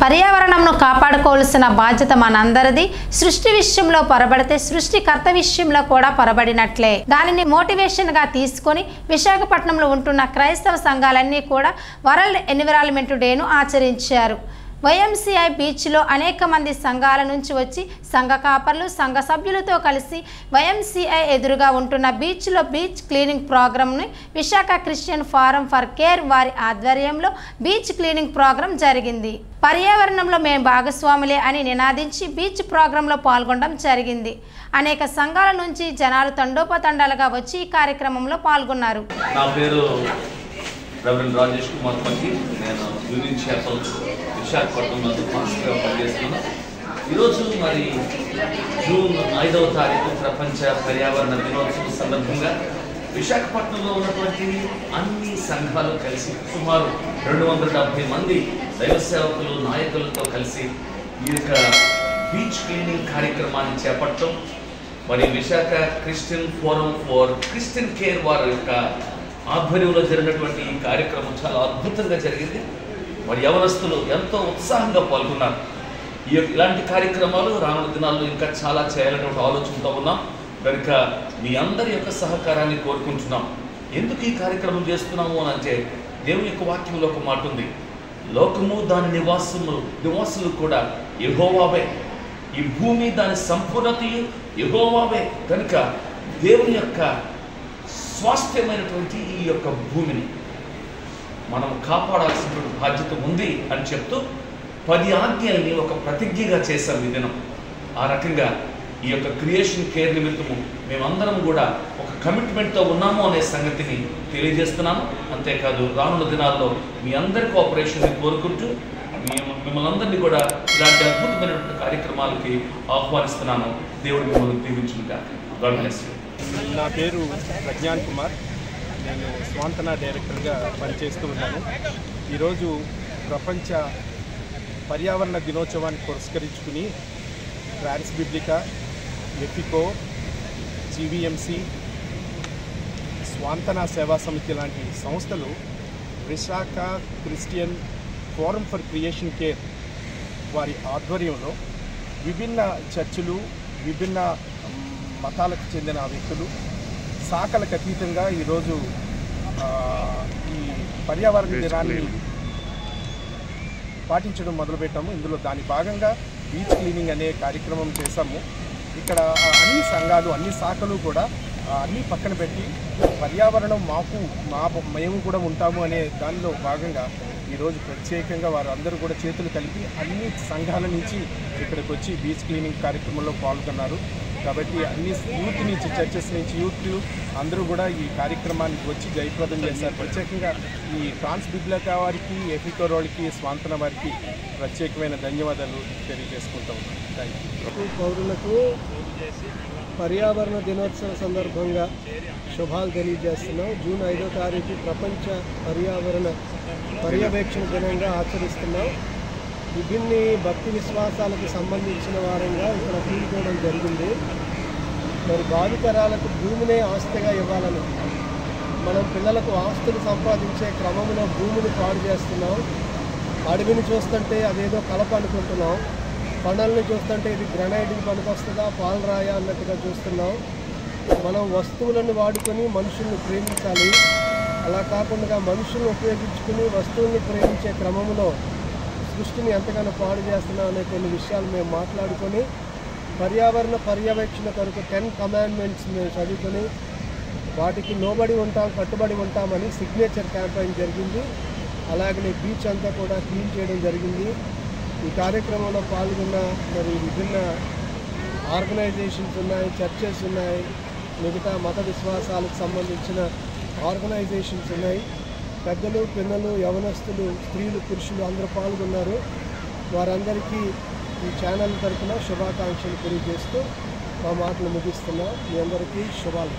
పర్యావరణంను కాపాడుకోవాల్సిన బాధ్యత మనందరిది. సృష్టి విషయంలో పొరబడితే సృష్టికర్త విషయంలో కూడా పొరబడినట్లే. దానిని మోటివేషన్ గా తీసుకొని విశాఖపట్నంలో ఉంటున్న క్రైస్తవ సంఘాలన్నీ కూడా వరల్డ్ ఎన్విరాన్మెంట్ డేను ఆచరించారు. వైఎంసీఐ బీచ్లో అనేక మంది సంఘాల నుంచి వచ్చి సంఘ కాపర్లు సంఘ సభ్యులతో కలిసి వైఎంసీఐ ఎదురుగా ఉంటున్న బీచ్లో బీచ్ క్లీనింగ్ ప్రోగ్రామ్ని Visakha Christian forum for care వారి ఆధ్వర్యంలో బీచ్ క్లీనింగ్ ప్రోగ్రాం జరిగింది. పర్యావరణంలో మేము భాగస్వాములే అని నినాదించి బీచ్ ప్రోగ్రాంలో పాల్గొనడం జరిగింది. అనేక సంఘాల నుంచి జనాలు తండోపతండాలుగా వచ్చి ఈ కార్యక్రమంలో పాల్గొన్నారు. నా పేరు రెవరెండ్ రాజేష్ కుమార్ పట్టి. నేను యూనియన్ చేపల్ విశాఖపట్నంలో మాస్టర్గా పనిచేస్తున్నాను. ఈరోజు మరి జూన్ 5వ తారీఖు ప్రపంచ పర్యావరణ దినోత్సవం సందర్భంగా విశాఖపట్నంలో ఉన్నటువంటి అన్ని సంఘాలు కలిసి సుమారు 270 మంది దైవ సేవకులు నాయకులతో కలిసి ఈ యొక్క బీచ్ క్లీనింగ్ కార్యక్రమాన్ని చేపట్టడం, మరి Visakha Christian forum for Christian care వారి యొక్క ఆధ్వర్యంలో జరిగినటువంటి ఈ కార్యక్రమం చాలా అద్భుతంగా జరిగింది. మరి యవనస్తులు ఎంతో ఉత్సాహంగా పాల్గొన్నారు. ఇలాంటి కార్యక్రమాలు రానున్న దినాల్లో ఇంకా చాలా చేయాలనేటువంటి ఆలోచనతో ఉన్నాం. కనుక మీ అందరి యొక్క సహకారాన్ని కోరుకుంటున్నాం. ఎందుకు ఈ కార్యక్రమం చేస్తున్నాము అని అంటే, దేవుని యొక్క వాక్యంలో ఒక మాట ఉంది, లోకము దాని నివాసులు కూడా యెహోవావే, ఈ భూమి దాని సంపూర్ణతయు యెహోవావే. కనుక దేవుని యొక్క స్వాస్థ్యమైనటువంటి ఈ యొక్క భూమిని మనం కాపాడాల్సినటువంటి బాధ్యత ఉంది అని చెప్తూ 10 ఆజ్ఞల్ని ఒక ప్రతిజ్ఞగా చేశాం ఈ దినం. ఆ రకంగా ఈ యొక్క క్రియేషన్ కేర్ నిమిత్తము మేమందరం కూడా ఒక కమిట్మెంట్తో ఉన్నాము అనే సంగతిని తెలియజేస్తున్నాను. అంతేకాదు రానున్న దినాల్లో మీ అందరి కోఆపరేషన్ని కోరుకుంటూ మిమ్మల్ని అందరినీ కూడా ఇలాంటి అద్భుతమైనటువంటి కార్యక్రమాలకి ఆహ్వానిస్తున్నాను. దేవుడు మిమ్మల్ని దీవించుగాక. God bless you. నా పేరు ప్రజ్ఞాన్ కుమార్. నేను స్వాంతన డైరెక్టర్గా పనిచేస్తూ ఉన్నాను. ఈరోజు ప్రపంచ పర్యావరణ దినోత్సవాన్ని పురస్కరించుకుని ట్రాన్స్ బిబ్లికా, ఎఫికో, జీవీఎంసీ, స్వాంతన సేవా సమితి లాంటి సంస్థలు Visakha Christian forum for creation care వారి ఆధ్వర్యంలో విభిన్న చర్చిలు, విభిన్న మతాలకు చెందిన వ్యక్తులు శాఖలకు అతీతంగా ఈరోజు ఈ పర్యావరణ దినాన్ని పాటించడం మొదలుపెట్టాము. ఇందులో దాని భాగంగా బీచ్ క్లీనింగ్ అనే కార్యక్రమం చేశాము. ఇక్కడ అన్ని సంఘాలు, అన్ని శాఖలు కూడా అన్నీ పక్కన పెట్టి పర్యావరణం మేము కూడా ఉంటాము అనే దానిలో భాగంగా ఈరోజు ప్రత్యేకంగా వారు అందరూ కూడా చేతులు కలిపి అన్ని సంఘాల నుంచి ఇక్కడికి వచ్చి బీచ్ క్లీనింగ్ కార్యక్రమంలో పాల్గొన్నారు. కాబట్టి అన్ని యూత్ నుంచి, చర్చెస్ నుంచి యూత్లు అందరూ కూడా ఈ కార్యక్రమానికి వచ్చి జయప్రదం చేశారు. ప్రత్యేకంగా ఈ ట్రాన్స్ బిబ్లికా వారికి, ఎఫికో వాళ్ళకి, స్వాంతన వారికి ప్రత్యేకమైన ధన్యవాదాలు తెలియజేసుకుంటూ ఉన్నాం. Thank you. పౌరులకు పర్యావరణ దినోత్సవం సందర్భంగా శుభాలు తెలియజేస్తున్నాం. జూన్ 5వ తారీఖు ప్రపంచ పర్యావరణ పర్యవేక్షణ దినంగా ఆచరిస్తున్నాం. విభిన్న భక్తి విశ్వాసాలకు సంబంధించిన వారంగా ఇక్కడ కూడుకోవడం జరిగింది. మరి భావితరాలకు భూమినే ఆస్తిగా ఇవ్వాలని మనం పిల్లలకు ఆస్తులు సంపాదించే క్రమంలో భూమిని పాడు చేస్తున్నాం. అడవిని చూస్తుంటే అదేదో కలప అనుకుంటున్నాం. పనులను చూస్తుంటే ఇది గ్రనైట్కి పనికొస్తుందా, పాలరాయ అన్నట్టుగా చూస్తున్నాం. మనం వస్తువులను వాడుకొని మనుషుల్ని ప్రేమించాలి. అలా కాకుండా మనుషులను ఉపయోగించుకుని వస్తువుల్ని ప్రేమించే క్రమంలో సృష్టిని ఎంతగానో పాడు చేస్తున్నాం అనే కొన్ని విషయాలు మేము మాట్లాడుకొని పర్యావరణ పర్యవేక్షణ కొరకు 10 కమాండ్మెంట్స్ మేము చదువుకొని వాటికి లోబడి ఉంటాం, కట్టుబడి ఉంటామని సిగ్నేచర్ క్యాంపెయిన్ జరిగింది. అలాగనే బీచ్ అంతా కూడా క్లీన్ చేయడం జరిగింది. ఈ కార్యక్రమంలో పాల్గొన్న మరి విభిన్న ఆర్గనైజేషన్స్ ఉన్నాయి, చర్చెస్ ఉన్నాయి, మిగతా మత విశ్వాసాలకు సంబంధించిన ఆర్గనైజేషన్స్ ఉన్నాయి. పెద్దలు, పిల్లలు, యవనస్తులు, స్త్రీలు, పురుషులు అందరూ పాల్గొన్నారు. వారందరికీ ఈ ఛానల్ తరఫున శుభాకాంక్షలు తెలియజేస్తూ మా మాటలు ముగిస్తున్నాం. మీ అందరికీ శుభాలు.